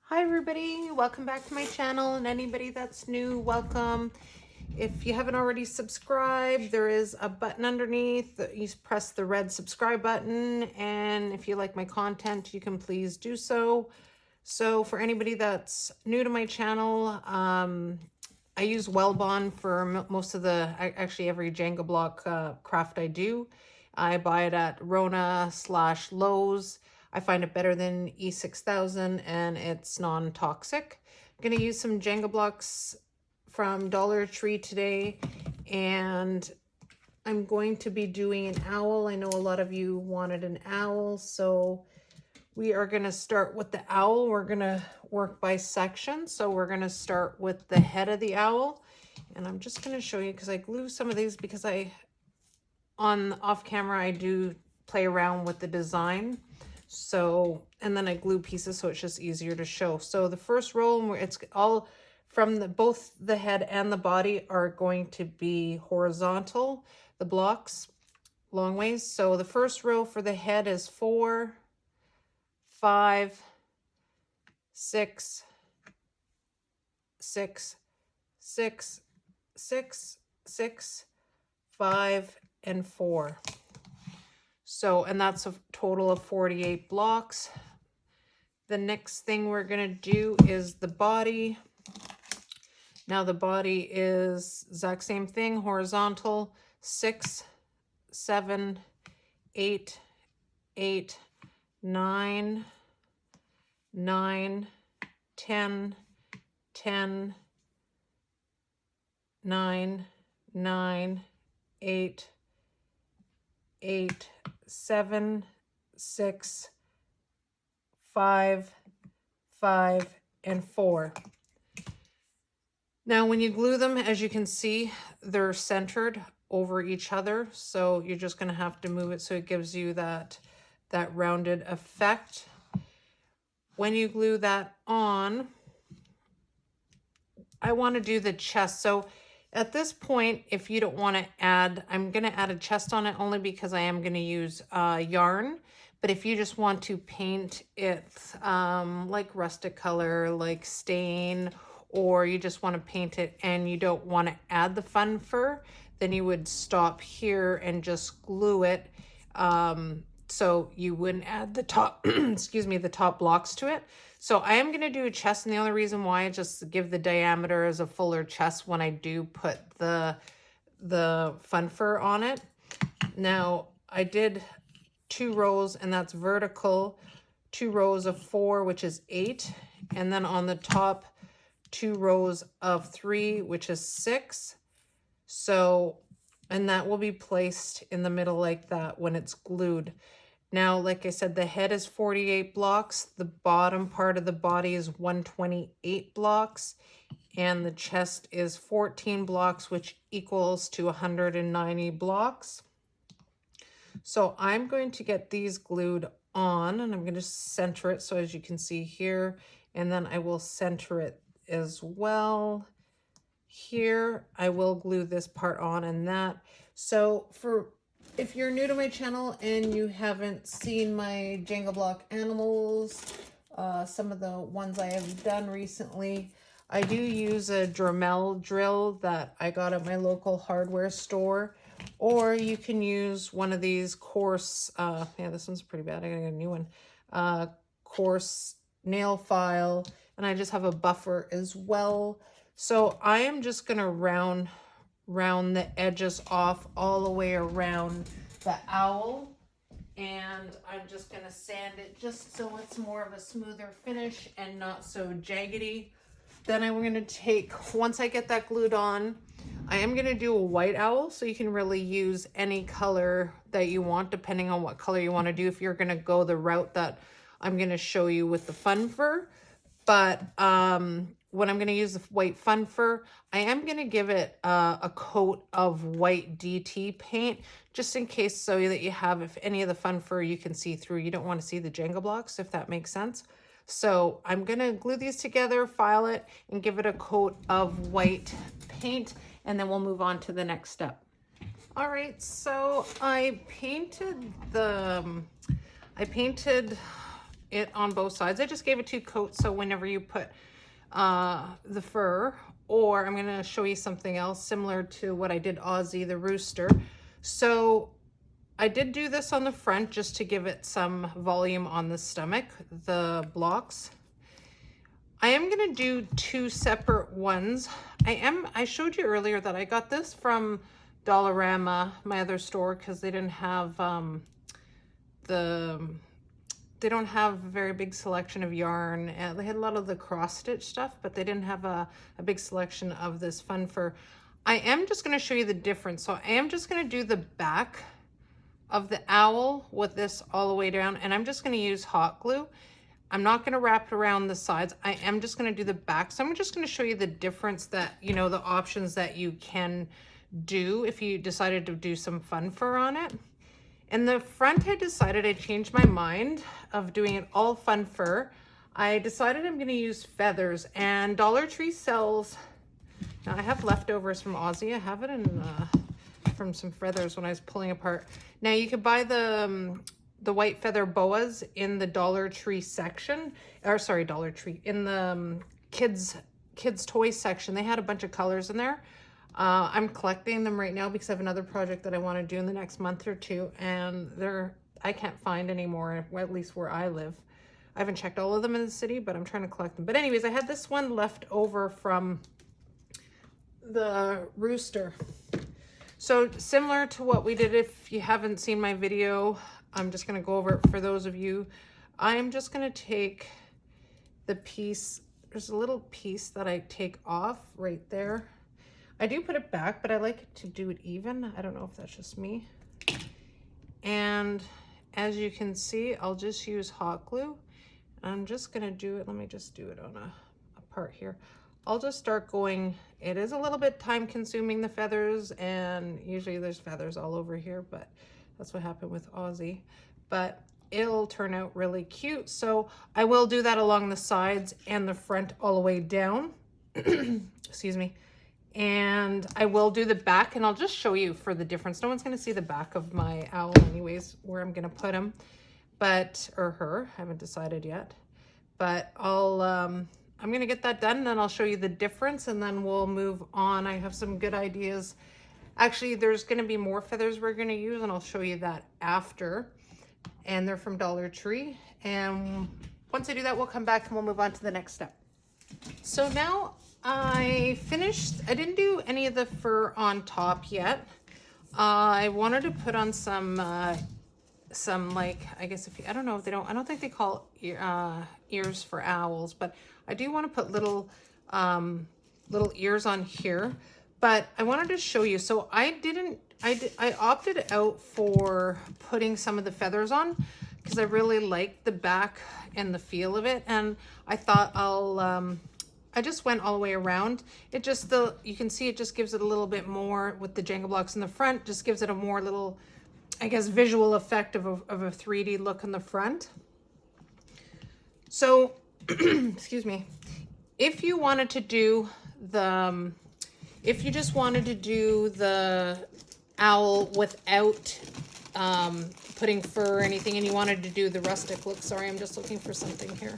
Hi everybody, welcome back to my channel, and anybody that's new, welcome. If you haven't already subscribed, there is a button underneath. You press the red subscribe button, and if you like my content, you can please do so. So for anybody that's new to my channel, I use Wellbond for most of actually every Jenga block craft I do. I buy it at Rona/Lowe's. I find it better than E6000 and it's non-toxic. I'm going to use some Jenga blocks from Dollar Tree today, and I'm going to be doing an owl. I know a lot of you wanted an owl, so we are going to start with the owl. We're going to work by section. So we're going to start with the head of the owl. And I'm just going to show you because I glue some of these because on off camera, I do play around with the design. So, and then I glue pieces so it's just easier to show. So the first row, it's all from both the head and the body are going to be horizontal, the blocks, long ways. So the first row for the head is 4, 5, 6, 6, 6, 6, 6, 5, and 4. So, and that's a total of 48 blocks. The next thing we're going to do is the body. Now the body is exact same thing, horizontal, 6, 7, 8, 8, 9, 9, 10, 10, 9, 9, 8, 8, 7, 6, 5, 5, and 4. Now when you glue them, as you can see, they're centered over each other. So you're just going to have to move it so it gives you that rounded effect. When you glue that on, I want to do the chest. So at this point, if you don't want to add, I'm going to add a chest on it only because I am going to use yarn. But if you just want to paint it like rustic color, like stain, or you just want to paint it and you don't want to add the fun fur, then you would stop here and just glue it. So you wouldn't add the top, excuse me, the top blocks to it. So I am going to do a chest, and the only reason why I just give the diameter as a fuller chest when I do put the fun fur on it. Now I did 2 rows, and that's vertical, 2 rows of 4, which is 8, and then on the top 2 rows of 3, which is 6. So, and that will be placed in the middle like that when it's glued. Now, like I said, the head is 48 blocks. The bottom part of the body is 128 blocks. And the chest is 14 blocks, which equals to 190 blocks. So I'm going to get these glued on, and I'm going to center it. So as you can see here, and then I will center it as well. Here, I will glue this part on and that. So if you're new to my channel and you haven't seen my Jenga block animals, some of the ones I have done recently, I do use a Dremel drill that I got at my local hardware store, or you can use one of these coarse, yeah, this one's pretty bad, I gotta get a new one, coarse nail file, and I just have a buffer as well. So I am just gonna round the edges off all the way around the owl, and I'm just gonna sand it just so it's more of a smoother finish and not so jaggedy. Then I'm gonna take, once I get that glued on, I am gonna do a white owl, so you can really use any color that you want depending on what color you want to do, if you're gonna go the route that I'm gonna show you with the fun fur. But when I'm going to use the white fun fur, I am going to give it a coat of white DT paint, just in case, so that you have, if any of the fun fur you can see through. You don't want to see the Jenga blocks, if that makes sense. So I'm going to glue these together, file it, and give it a coat of white paint, and then we'll move on to the next step. All right, so I painted it on both sides. I just gave it 2 coats, so whenever you put the fur, or I'm gonna show you something else similar to what I did Aussie, the rooster. So I did do this on the front just to give it some volume on the stomach, the blocks. I am gonna do 2 separate ones. I showed you earlier that I got this from Dollarama, my other store, because they didn't have they don't have a very big selection of yarn. They had a lot of the cross stitch stuff, but they didn't have a big selection of this fun fur. I am just going to show you the difference. So I am just going to do the back of the owl with this all the way down, and I'm just going to use hot glue. I'm not going to wrap it around the sides. I am just going to do the back. So I'm just going to show you the difference that, you know, the options that you can do if you decided to do some fun fur on it. In the front, I decided I changed my mind of doing it all fun fur. I decided I'm going to use feathers, and Dollar Tree sells, now I have leftovers from Aussie. I have it in from some feathers when I was pulling apart. Now you could buy the white feather boas in the Dollar Tree section, or sorry, Dollar Tree, in the kids toys section. They had a bunch of colors in there. I'm collecting them right now because I have another project that I want to do in the next month or 2, and I can't find any more, at least where I live. I haven't checked all of them in the city, but I'm trying to collect them. But anyways, I had this one left over from the rooster. So similar to what we did, if you haven't seen my video, I'm just going to go over it for those of you. I am just going to take the piece, there's a little piece that I take off right there. I do put it back, but I like to do it even. I don't know if that's just me. And as you can see, I'll just use hot glue. I'm just gonna do it, let me just do it on a part here. I'll just start going, it is a little bit time consuming, the feathers, and usually there's feathers all over here, but that's what happened with Aussie. But it'll turn out really cute. So I will do that along the sides and the front all the way down. Excuse me. And I will do the back, and I'll just show you for the difference. No one's going to see the back of my owl anyways, where I'm going to put him, but, or her, I haven't decided yet, but I'm going to get that done, and then I'll show you the difference, and then we'll move on. I have some good ideas. Actually, there's going to be more feathers we're going to use, and I'll show you that after, and they're from Dollar Tree. And once I do that, we'll come back and we'll move on to the next step. So now I finished, I didn't do any of the fur on top yet. I wanted to put on some like, I guess if you, I don't know if they don't, I don't think they call ears for owls, but I do want to put little ears on here. But I wanted to show you, so I opted out for putting some of the feathers on because I really like the back and the feel of it, and I thought I just went all the way around. It just, you can see it just gives it a little bit more with the Jenga blocks in the front, just gives it a more little, I guess, visual effect of a 3D look in the front. So, excuse me, if you wanted to do if you just wanted to do the owl without putting fur or anything, and you wanted to do the rustic look, sorry, I'm just looking for something here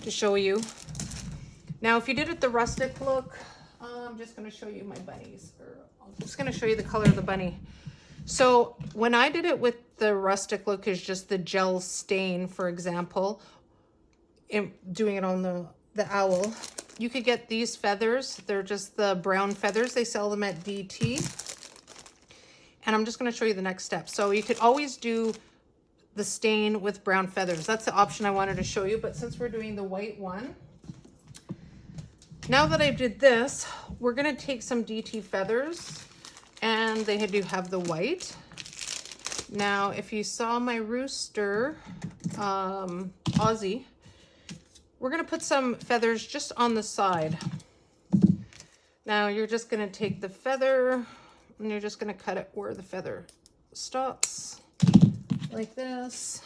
to show you. Now, if you did it the rustic look, I'm just going to show you my bunnies. I'm just going to show you the color of the bunny. So when I did it with the rustic look, is just the gel stain, for example, doing it on the owl, you could get these feathers. They're just the brown feathers. They sell them at DT. And I'm just going to show you the next step. So you could always do the stain with brown feathers. That's the option I wanted to show you. But since we're doing the white one, now that I did this, we're going to take some DT feathers, and they do have the white. Now, if you saw my rooster, Aussie, we're going to put some feathers just on the side. Now, you're just going to take the feather, and you're just going to cut it where the feather stops, like this.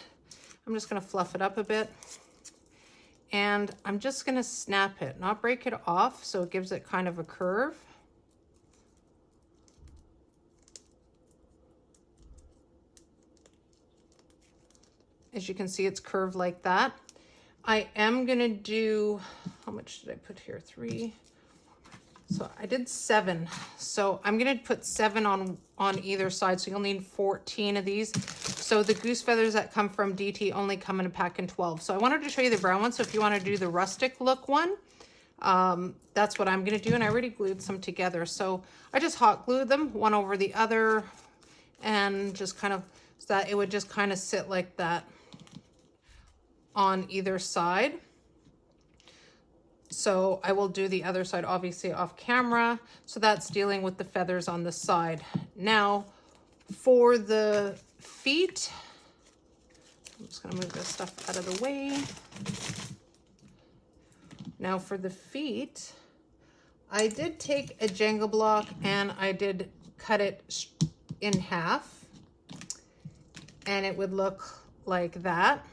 I'm just going to fluff it up a bit. And I'm just going to snap it, not break it off, so it gives it kind of a curve. As you can see, it's curved like that. I am gonna do, how much did I put here? 3. So I did 7. So I'm gonna put 7 on either side. So you'll need 14 of these. So the goose feathers that come from DT only come in a pack in 12. So I wanted to show you the brown one. So if you want to do the rustic look one, that's what I'm gonna do. And I already glued some together. So I just hot glued them one over the other and just kind of, so that it would just kind of sit like that on either side. So I will do the other side obviously off camera. So that's dealing with the feathers on the side. Now for the feet, I'm just gonna move this stuff out of the way. Now for the feet, I did take a Jenga block and I did cut it in half and it would look like that.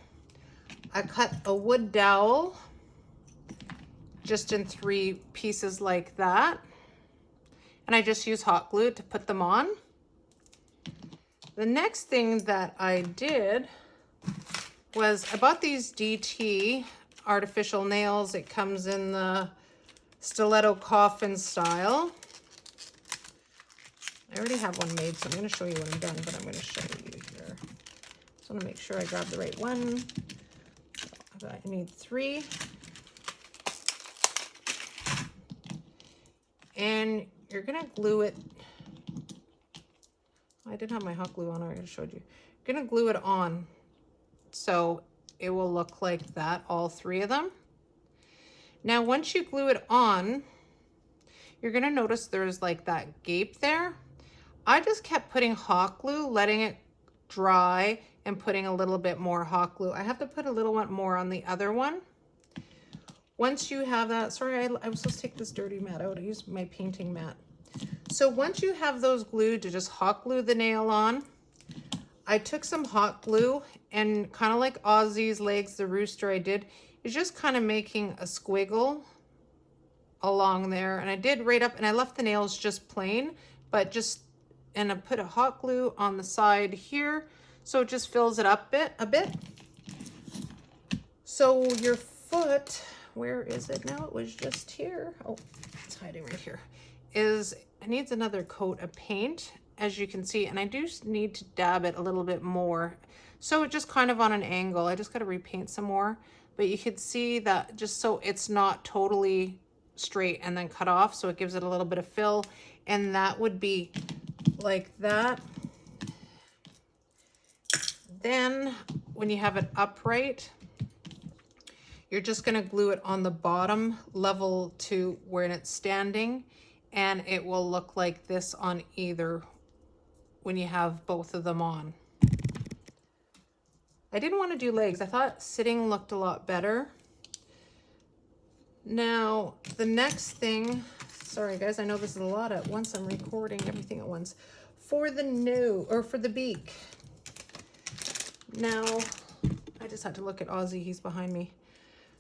I cut a wood dowel just in 3 pieces like that. And I just use hot glue to put them on. The next thing that I did was I bought these DT artificial nails. It comes in the stiletto coffin style. I already have one made, so I'm going to show you when I'm done, but I'm going to show you here. Just want to make sure I grab the right one. So I need 3. And you're gonna glue it. I didn't have my hot glue on, I already showed you. You're gonna glue it on so it will look like that, all 3 of them. Now once you glue it on, you're gonna notice there's like that gape there. I just kept putting hot glue, letting it dry and putting a little bit more hot glue. I have to put a little bit more on the other one. Once you have that, sorry, I was supposed to take this dirty mat out. I used my painting mat. So once you have those glued, to just hot glue the nail on. I took some hot glue and kind of like Ozzy's legs, the rooster I did, is just kind of making a squiggle along there. And I did right up, and I left the nails just plain, but just, and I put a hot glue on the side here. So it just fills it up a bit. So your foot, where is it now? It was just here. Oh, it's hiding right here. It needs another coat of paint, as you can see, and I do need to dab it a little bit more. So it just kind of on an angle. I just got to repaint some more, but you can see that just so it's not totally straight and then cut off. So it gives it a little bit of fill, and that would be like that. Then when you have it upright, you're just going to glue it on the bottom level to where it's standing, and it will look like this on either when you have both of them on. I didn't want to do legs. I thought sitting looked a lot better. Now, the next thing, sorry guys, I know this is a lot at once. I'm recording everything at once. For the nose, or for the beak. Now, I just had to look at Ozzy. He's behind me.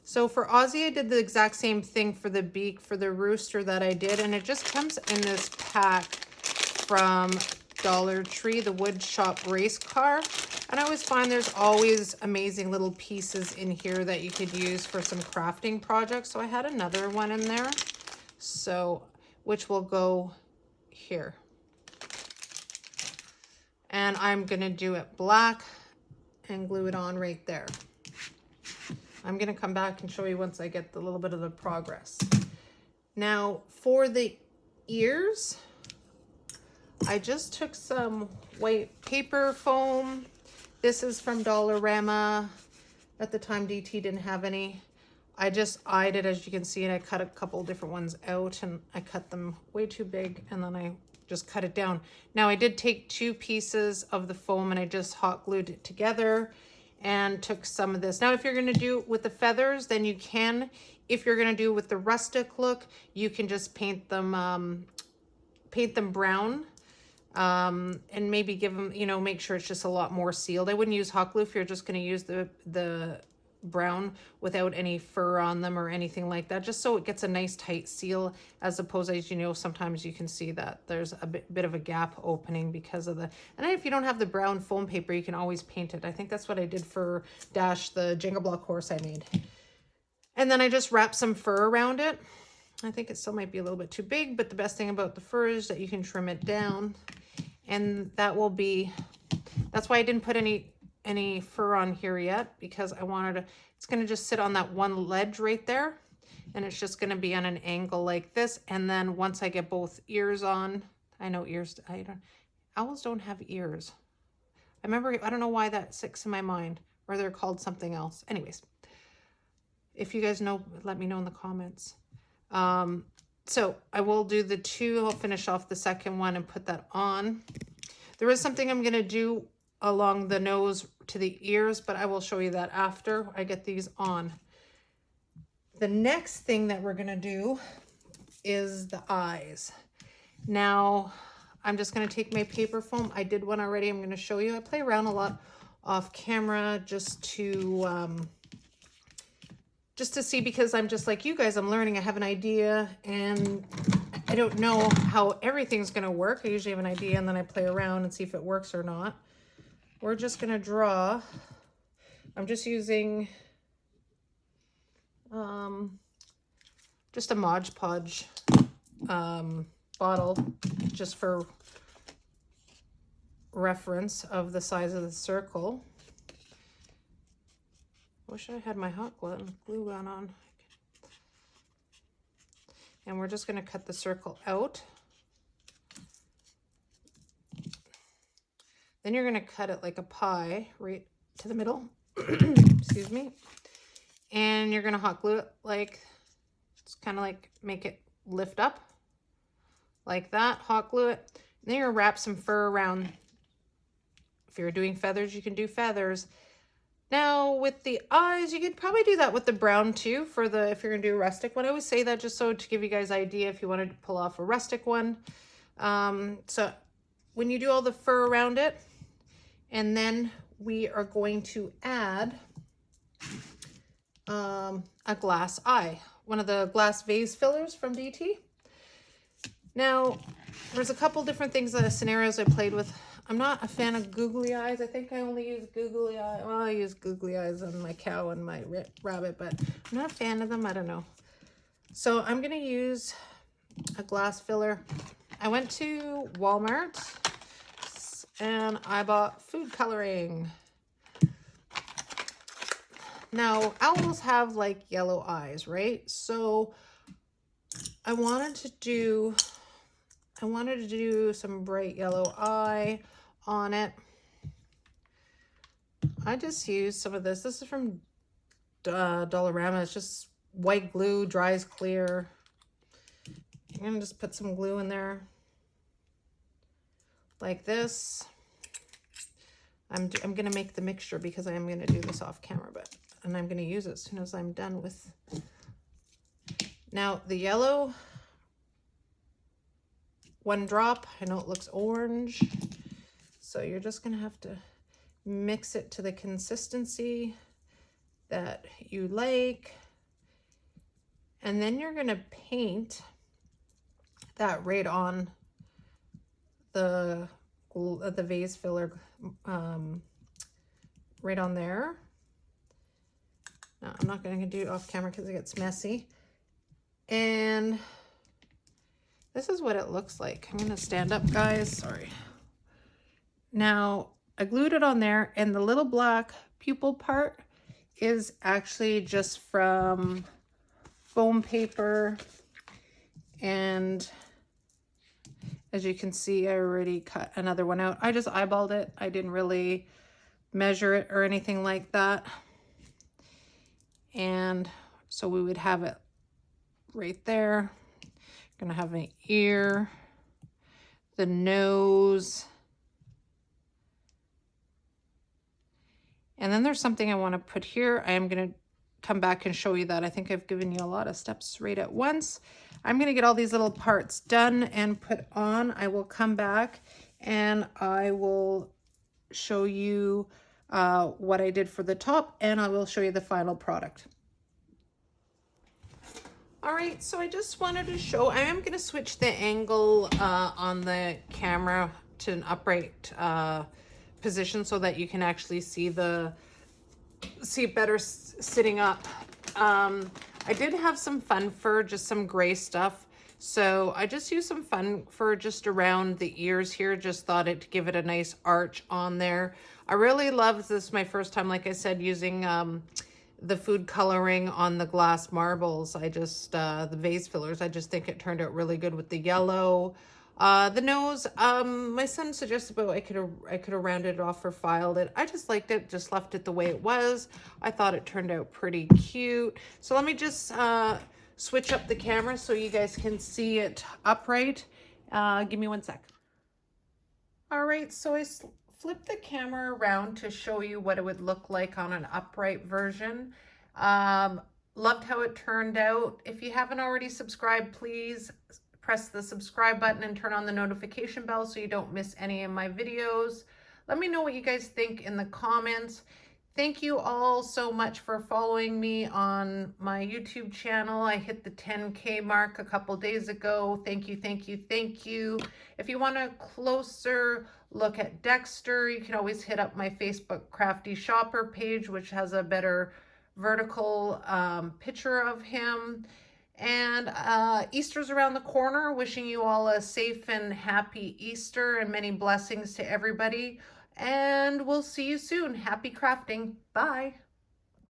So for Ozzy, I did the exact same thing for the beak, for the rooster that I did, and it just comes in this pack from Dollar Tree, the wood shop race car. And I always find there's always amazing little pieces in here that you could use for some crafting projects. So I had another one in there, so which will go here. And I'm gonna do it black and glue it on right there. I'm gonna come back and show you once I get a little bit of the progress. Now for the ears, I just took some white paper foam. This is from Dollarama. At the time DT didn't have any. I just eyed it, as you can see, and I cut a couple different ones out, and I cut them way too big, and then I just cut it down. Now I did take 2 pieces of the foam and I just hot glued it together and took some of this. Now, if you're gonna do it with the feathers, then you can. If you're gonna do it with the rustic look, you can just paint them brown, and maybe give them, you know, make sure it's just a lot more sealed. I wouldn't use hot glue if you're just gonna use the brown without any fur on them or anything like that, just so it gets a nice tight seal, as opposed, as you know, sometimes you can see that there's a bit of a gap opening because of the, and if you don't have the brown foam paper, you can always paint it. I think that's what I did for Dash, the Jenga block horse I made. And then I just wrap some fur around it. I think it still might be a little bit too big, but the best thing about the fur is that you can trim it down. And that will be, that's why I didn't put any fur on here yet, because I wanted to, it's gonna just sit on that one ledge right there. And it's just gonna be on an angle like this. And then once I get both ears on, I know ears, owls don't have ears. I remember, I don't know why that sticks in my mind, or they're called something else. Anyways, if you guys know, let me know in the comments. So I will do the two, I'll finish off the second one and put that on. There is something I'm gonna do along the nose to the ears, but I will show you that after I get these on. The next thing that we're gonna do is the eyes. Now, I'm just gonna take my paper foam. I did one already, I'm gonna show you. I play around a lot off camera just to see, because I'm just like you guys, I'm learning, I have an idea, and I don't know how everything's gonna work. I usually have an idea and then I play around and see if it works or not. We're just gonna draw. I'm just using just a Mod Podge bottle, just for reference of the size of the circle. Wish I had my hot glue gun on. And we're just going to cut the circle out. Then you're going to cut it like a pie right to the middle. Excuse me. And you're going to hot glue it like, it's kind of like make it lift up like that. Hot glue it. And then you're going to wrap some fur around. If you're doing feathers, you can do feathers. Now with the eyes, you could probably do that with the brown too, for the, if you're gonna do a rustic one. I always say that just so to give you guys idea if you wanted to pull off a rustic one. So when you do all the fur around it, and then we are going to add a glass eye, one of the glass vase fillers from DT. Now there's a couple different things, scenarios I played with. I'm not a fan of googly eyes. I think I only use googly eyes. Well, I use googly eyes on my cow and my rabbit, but I'm not a fan of them. I don't know. So I'm going to use a glass filler. I went to Walmart and I bought food coloring. Now, owls have like yellow eyes, right? So I wanted to do some bright yellow eye on it. I just used some of this. This is from Dollarama. It's just white glue, dries clear. I'm gonna just put some glue in there like this. I'm gonna make the mixture because I am gonna do this off camera, and I'm gonna use it as soon as I'm done with. Now the yellow, one drop. I know it looks orange, so you're just gonna have to mix it to the consistency that you like, and then you're gonna paint that right on the vase filler, right on there. Now I'm not gonna do it off camera because it gets messy, and this is what it looks like. I'm gonna stand up, guys, sorry. Now, I glued it on there, and the little black pupil part is actually just from foam paper. And as you can see, I already cut another one out. I just eyeballed it. I didn't really measure it or anything like that. And so we would have it right there. Gonna have an ear, the nose, and then there's something I want to put here. I am going to come back and show you that. I think I've given you a lot of steps right at once. I'm going to get all these little parts done and put on. I will come back and I will show you what I did for the top, and I will show you the final product. All right, so I just wanted to show, I am going to switch the angle on the camera to an upright position so that you can actually see it better sitting up. I did have some fun fur, just some gray stuff. So I just used some fun fur just around the ears here. Just thought it to give it a nice arch on there. I really loved this, my first time, like I said, using the food coloring on the glass marbles. I just, the vase fillers, I just think it turned out really good with the yellow. The nose, my son suggested, but I could have rounded it off or filed it. I just liked it, just left it the way it was. I thought it turned out pretty cute. So let me just switch up the camera so you guys can see it upright. Give me 1 sec. All right, so I flipped the camera around to show you what it would look like on an upright version. Loved how it turned out. If you haven't already subscribed, please press the subscribe button and turn on the notification bell so you don't miss any of my videos. Let me know what you guys think in the comments. Thank you all so much for following me on my YouTube channel. I hit the 10K mark a couple days ago. Thank you, thank you, thank you. If you want a closer look at Dexter, you can always hit up my Facebook Crafty Shopper page, which has a better vertical picture of him. And Easter's around the corner. Wishing you all a safe and happy Easter and many blessings to everybody. And we'll see you soon. Happy crafting. Bye.